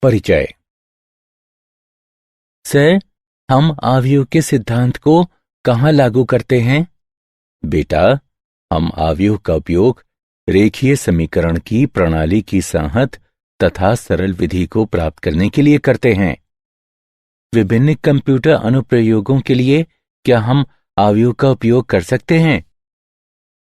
परिचय। सर, हम आव्यूह के सिद्धांत को कहाँ लागू करते हैं? बेटा, हम आव्यूह का उपयोग रेखीय समीकरण की प्रणाली की संहत तथा सरल विधि को प्राप्त करने के लिए करते हैं। विभिन्न कंप्यूटर अनुप्रयोगों के लिए क्या हम आव्यूह का उपयोग कर सकते हैं?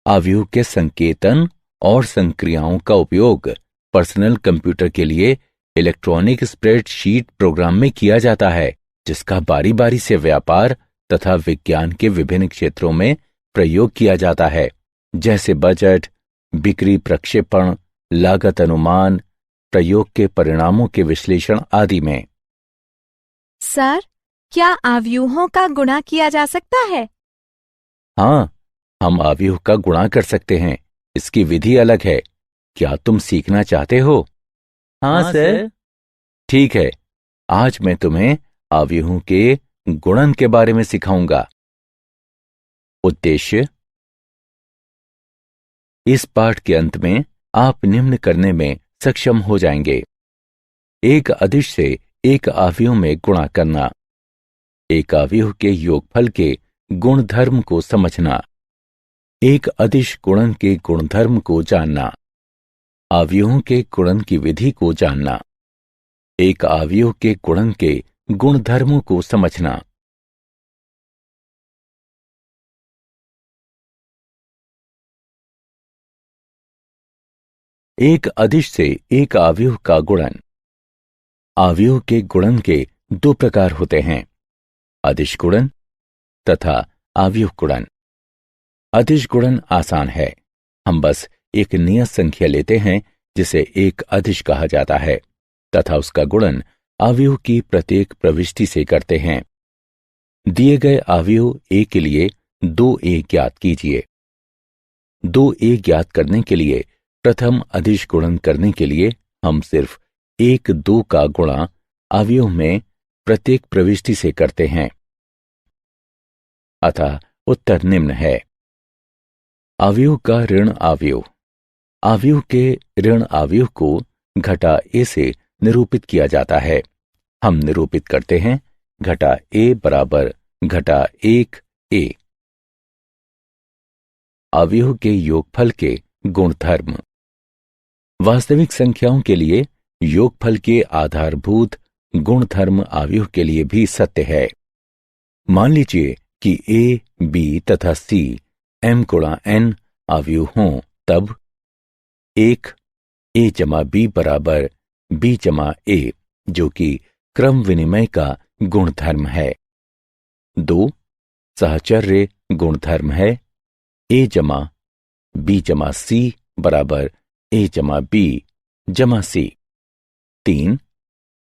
आव्यूह के संकेतन और संक्रियाओं का उपयोग पर्सनल कंप्यूटर के लिए इलेक्ट्रॉनिक स्प्रेडशीट प्रोग्राम में किया जाता है, जिसका बारी बारी से व्यापार तथा विज्ञान के विभिन्न क्षेत्रों में प्रयोग किया जाता है, जैसे बजट, बिक्री प्रक्षेपण, लागत अनुमान, प्रयोग के परिणामों के विश्लेषण आदि में। सर, क्या आव्यूहों का गुणा किया जा सकता है? हाँ, हम आव्यूह का गुणा कर सकते हैं। इसकी विधि अलग है। क्या तुम सीखना चाहते हो? हाँ सर। ठीक है, आज मैं तुम्हें आव्यूहों के गुणन के बारे में सिखाऊंगा। उद्देश्य: इस पाठ के अंत में आप निम्न करने में सक्षम हो जाएंगे। एक अदिश से एक आव्यूह में गुणा करना, एक आव्यूह के योगफल के गुणधर्म को समझना, एक अदिश गुणन के गुणधर्म को जानना, आव्यूहों के गुणन की विधि को जानना, एक आव्यूह के गुणन के गुणधर्मों को समझना। एक अदिश से एक आव्यूह का गुणन। आव्यूह के गुणन के दो प्रकार होते हैं, अदिश गुणन तथा आव्यूह गुणन। अदिश गुणन आसान है। हम बस एक नियत संख्या लेते हैं जिसे एक अदिश कहा जाता है तथा उसका गुणन आव्यूह की प्रत्येक प्रविष्टि से करते हैं। दिए गए आव्यूह ए के लिए 2a ज्ञात कीजिए। 2a ज्ञात करने के लिए प्रथम अदिश गुणन करने के लिए हम सिर्फ 1 2 का गुणा आव्यूह में प्रत्येक प्रविष्टि से करते हैं। अतः उत्तर निम्न है। आव्यूह का ऋण आव्यूह। आव्यूह के ऋण आव्यूह को घटा a से निरूपित किया जाता है। हम निरूपित करते हैं घटा a बराबर घटा 1a। आव्यूह के योगफल के गुणधर्म। वास्तविक संख्याओं के लिए योगफल के आधारभूत गुणधर्म आव्यूह के लिए भी सत्य है। मान लीजिए कि a, b तथा c m गुणा n आव्यूह हों, तब 1 a जमा b बराबर b जमा a, जो कि क्रम विनिमय का गुणधर्म है। 2 सहचर्य गुणधर्म है a जमा b जमा c बराबर a जमा b जमा c। 3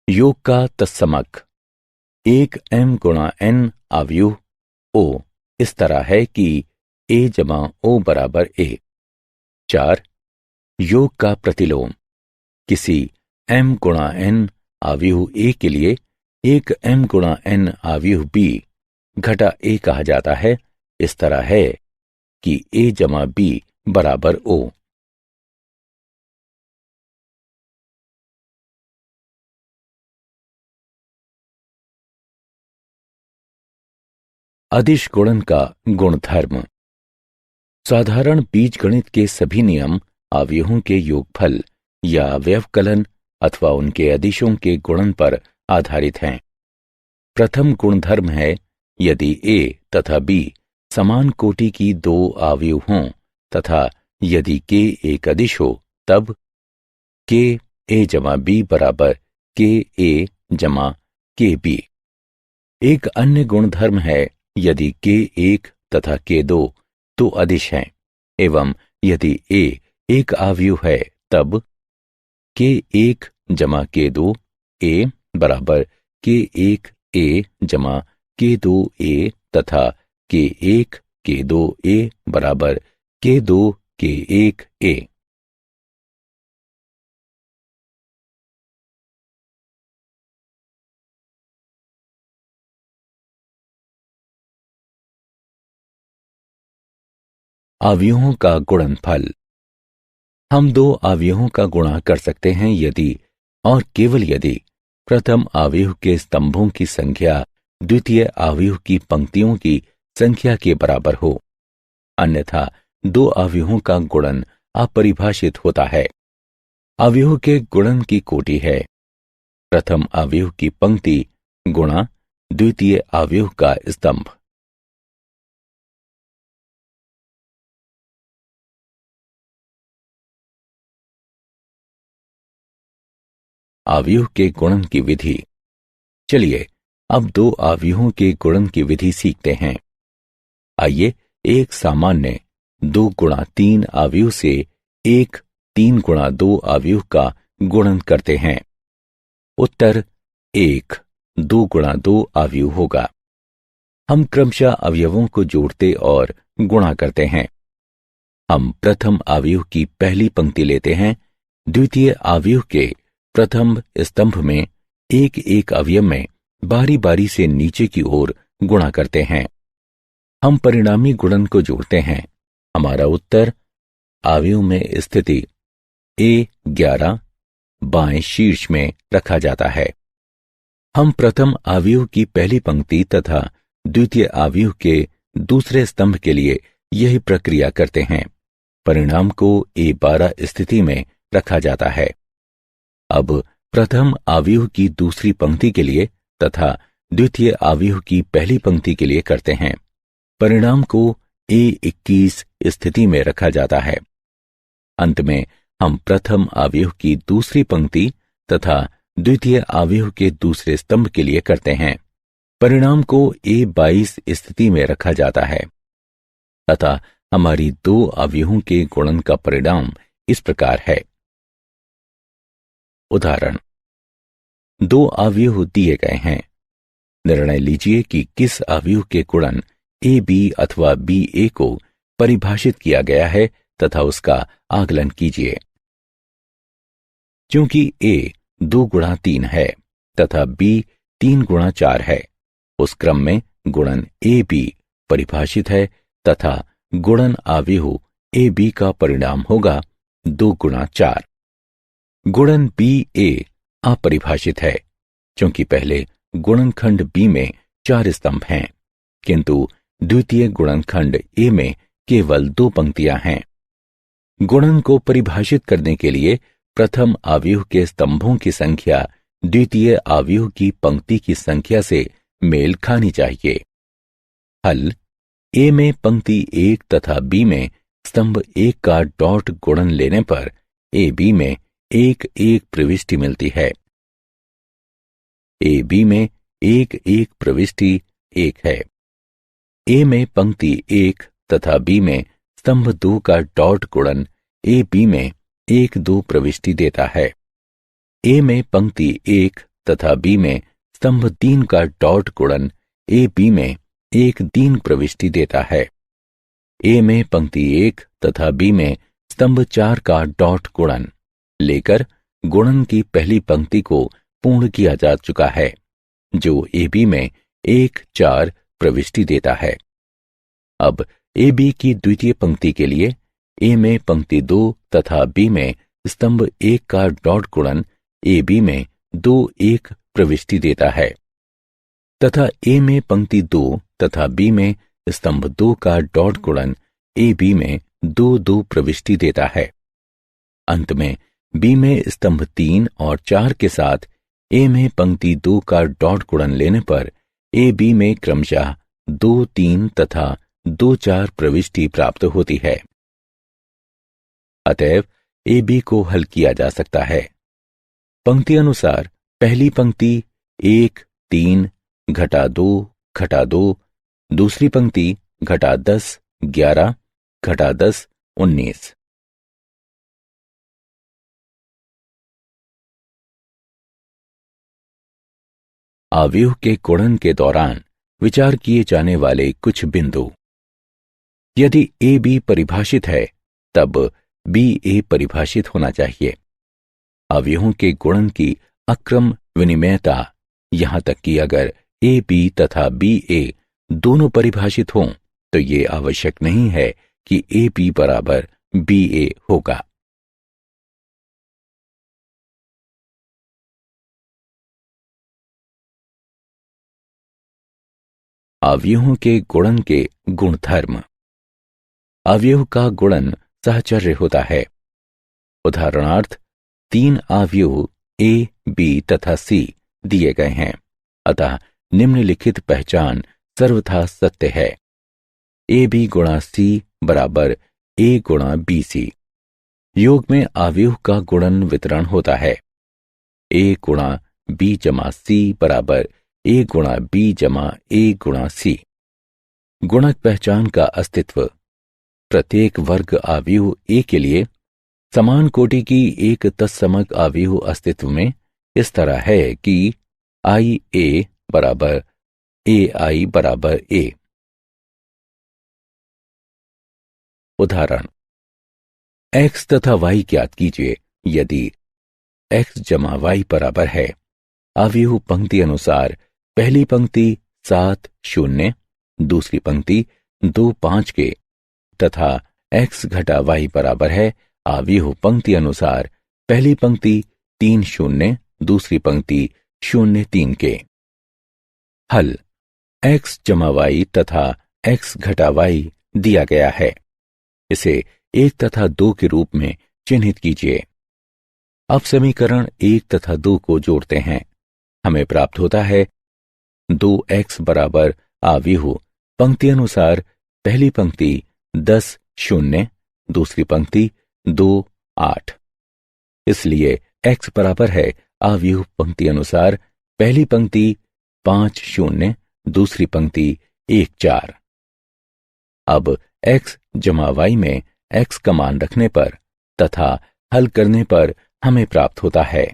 योग का तत्समक। 1 m गुणा n आव्यूह o इस तरह है कि a जमा o बराबर a। 4 योग का प्रतिलोम। किसी m गुणा n आव्यूह a के लिए 1 m गुणा n आव्यूह b घटा a कहा जाता है, इस तरह है कि a जमा b बराबर o। अदिश गुणन का गुणधर्म। साधारण बीजगणित के सभी नियम आव्यूहों के योगफल या व्यवकलन अथवा उनके अदिशों के गुणन पर आधारित हैं। प्रथम गुणधर्म है, यदि a तथा b समान कोटि की 2 आव्यूह हों तथा यदि k एक अदिश हो, तब k a जमा b बराबर k a जमा k b। एक अन्य गुणधर्म है, यदि k 1 तथा k 2 तो अदिश हैं, एवं यदि a एक आव्यूह है, तब k 1 जमा k 2 a बराबर k 1 a जमा k 2 a तथा k 1 k 2 a बराबर k 2 k 1 a। आव्यूहों का गुणनफल। हम 2 आव्यूहों का गुणा कर सकते हैं यदि और केवल यदि प्रथम अवयव के स्तंभों की संख्या द्वितीय अवयव की पंक्तियों की संख्या के बराबर हो, अन्यथा दो अवयवों का गुणन अपरिभाषित होता है। अवयव के गुणन की कोटि है प्रथम अवयव की पंक्ति गुणा द्वितीय अवयव का स्तंभ। अवयव के गुणन की विधि। चलिए अब दो अवयवों के गुणन की विधि सीखते हैं। आइए एक सामान्य 2 गुणा 3 अवयव से एक 3 गुणा 2 अवयव का गुणन करते हैं। उत्तर 1 2 गुणा 2 अवयव होगा। हम क्रमशः अवयवों को जोड़ते और गुणा करते हैं। हम प्रथम अवयव की पहली पंक्ति लेते हैं, द्वितीय अवयव के प्रथम स्तंभ में एक एक अवयव में बारी बारी से नीचे की ओर गुणा करते हैं। हम परिणामी गुणन को जोड़ते हैं। हमारा उत्तर अवयव में स्थिति A11 बाएं शीर्ष में रखा जाता है। हम प्रथम अवयव की पहली पंक्ति तथा द्वितीय अवयव के दूसरे स्तंभ के लिए यही प्रक्रिया करते हैं। परिणाम को A12 स्थिति में रखा जाता है। अब प्रथम अवयव की दूसरी पंक्ति के लिए तथा द्वितीय अवयव की पहली पंक्ति के लिए करते हैं। परिणाम को A21 स्थिति में रखा जाता है। अंत में हम प्रथम अवयव की दूसरी पंक्ति तथा द्वितीय अवयव के दूसरे स्तंभ के लिए करते हैं। परिणाम को A22 स्थिति में रखा जाता है। अतः हमारी दो अवयवों के गुणन का परिणाम इस प्रकार है। उदाहरण, दो अवयव दिए गए हैं। निर्णय लीजिए कि किस अवयव के गुणन AB अथवा BA को परिभाषित किया गया है तथा उसका आकलन कीजिए। क्योंकि A 2 गुणा 3 है तथा B 3 गुणा 4 है, उस क्रम में गुणन AB परिभाषित है तथा गुणन अवयव AB का परिणाम होगा 2 गुणा 4। गुणन BA अपरिभाषित है क्योंकि पहले गुणनखंड B में 4 स्तंभ हैं, किंतु द्वितीय गुणनखंड A में केवल 2 पंक्तियां हैं। गुणन को परिभाषित करने के लिए प्रथम अवयव के स्तंभों की संख्या द्वितीय अवयव की पंक्ति की संख्या से मेल खानी चाहिए। हल, A में पंक्ति 1 तथा B में स्तंभ 1 का डॉट गुणन लेने पर AB में एक एक प्रविष्टि मिलती है। AB में एक एक प्रविष्टि 1 है। A में पंक्ति 1 तथा B में स्तंभ 2 का डॉट गुणन AB में 1-2 प्रविष्टि देता है। A में पंक्ति 1 तथा B में स्तंभ 3 का डॉट गुणन AB में 1-3 प्रविष्टि देता है। A में पंक्ति 1 तथा B में स्तंभ 4 का डॉट गुणन लेकर गुणन की पहली पंक्ति को पूर्ण किया जा चुका है, जो AB में 1-4 प्रविष्टि देता है। अब AB की द्वितीय पंक्ति के लिए A में पंक्ति 2 तथा B में स्तंभ 1 का डॉट गुणन AB में 2-1 प्रविष्टि देता है तथा A में पंक्ति 2 तथा B में स्तंभ 2 का डॉट गुणन AB में 2-2 प्रविष्टि देता है। अंत में B में स्तंभ 3 और 4 के साथ A में पंक्ति 2 का डॉट गुणन लेने पर AB में क्रमशः 2-3 तथा 2-4 प्रविष्टि प्राप्त होती है। अतएव AB को हल किया जा सकता है। पंक्ति अनुसार पहली पंक्ति 1 3 घटा 2 घटा 2, दूसरी पंक्ति घटा 10 11 घटा 10 19। अवयव के गुणन के दौरान विचार किए जाने वाले कुछ बिंदु। यदि AB परिभाषित है तब BA परिभाषित होना चाहिए। अवयवों के गुणन की अक्रम विनिमयता, यहां तक कि अगर AB तथा BA दोनों परिभाषित हों तो ये आवश्यक नहीं है कि AB बराबर BA होगा। अवयवों के गुणन के गुणधर्म। अवयव का गुणन सहचर्य होता है। उदाहरणार्थ 3 अवयव ए, बी तथा सी दिए गए हैं, अतः निम्नलिखित पहचान सर्वथा सत्य है। ए बी गुणा सी बराबर ए गुणा बी सी। योग में अवयव का गुणन वितरण होता है। ए गुणा बी जमा सी बराबर ए गुणा बी जमा ए गुणा सी। गुणक पहचान का अस्तित्व। प्रत्येक वर्ग अवयव ए के लिए समान कोटि की एक तत्समक अवयव अस्तित्व में इस तरह है कि आई ए बराबर ए आई बराबर ए। उदाहरण, x तथा y ज्ञात कीजिए। यदि x जमा y बराबर है, अवयव पंक्ति अनुसार पहली पंक्ति 7 0, दूसरी पंक्ति 2 5 के तथा x घटा y बराबर है, अवयव पंक्ति अनुसार पहली पंक्ति 3 0, दूसरी पंक्ति 0 3 के। हल x जमा y तथा x घटा y दिया गया है। इसे 1 तथा 2 के रूप में चिन्हित कीजिए। अब समीकरण 1 तथा 2 को जोड़ते हैं। हमें प्राप्त होता है 2x बराबर अवयव पंक्ति अनुसार पहली पंक्ति 10 0, दूसरी पंक्ति 2 8। इसलिए x बराबर है अवयव पंक्ति अनुसार पहली पंक्ति 5 0, दूसरी पंक्ति 1 4। अब x जमा y में x का मान रखने पर तथा हल करने पर हमें प्राप्त होता है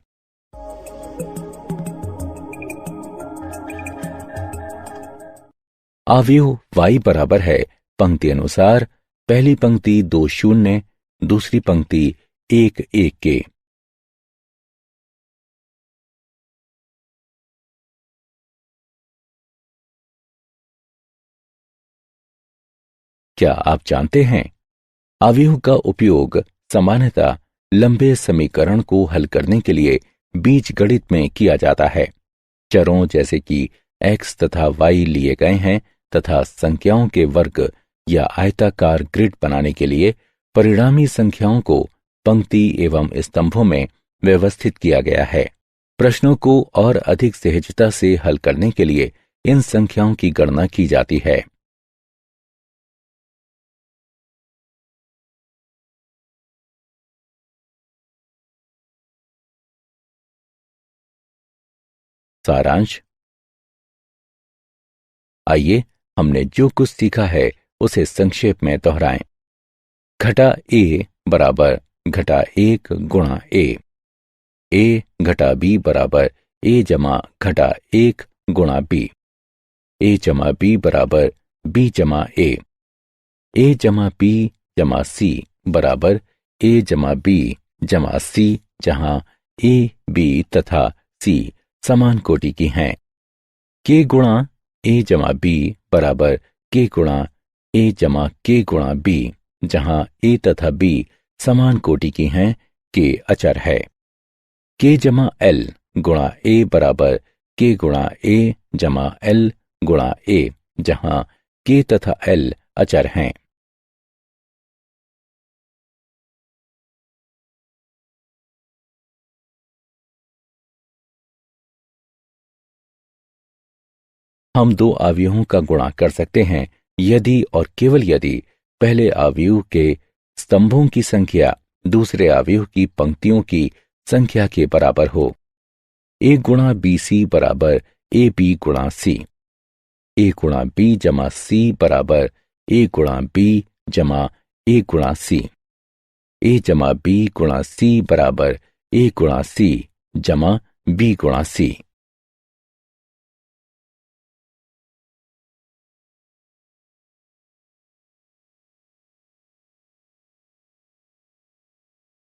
अवयव y बराबर है पंक्ति अनुसार पहली पंक्ति 2 0, दूसरी पंक्ति 1 1 के। क्या आप जानते हैं, अवयव का उपयोग सामान्यतः लंबे समीकरण को हल करने के लिए बीजगणित में किया जाता है। चरों जैसे कि x तथा y लिए गए हैं तथा संख्याओं के वर्ग या आयताकार ग्रिड बनाने के लिए परिणामी संख्याओं को पंक्ति एवं स्तंभों में व्यवस्थित किया गया है। प्रश्नों को और अधिक सहजता से हल करने के लिए इन संख्याओं की गणना की जाती है। सारांश। आइए हमने जो कुछ सीखा है उसे संक्षेप में दोहराएं। घटा a बराबर घटा 1 गुणा a घटा b बराबर a जमा घटा 1 गुणा b, a जमा b बराबर b जमा a जमा b जमा c बराबर a जमा b जमा c, जहां a b तथा c समान कोटि की हैं। k गुणा a जमा b बराबर k गुणा a जमा k गुणा b, जहां a तथा b समान कोटि की हैं, k अचर है। k जमा l गुणा a बराबर k गुणा a जमा l गुणा a, जहां k तथा l अचर हैं। हम 2 अवयवों का गुणा कर सकते हैं यदि और केवल यदि पहले अवयव के स्तंभों की संख्या दूसरे अवयव की पंक्तियों की संख्या के बराबर हो। a गुणा बी सी बराबर ए बी गुणा सी। a गुणा b जमा c बराबर a गुणा b जमा a गुणा c। a जमा b गुणा c बराबर a गुणा c जमा b गुणा c।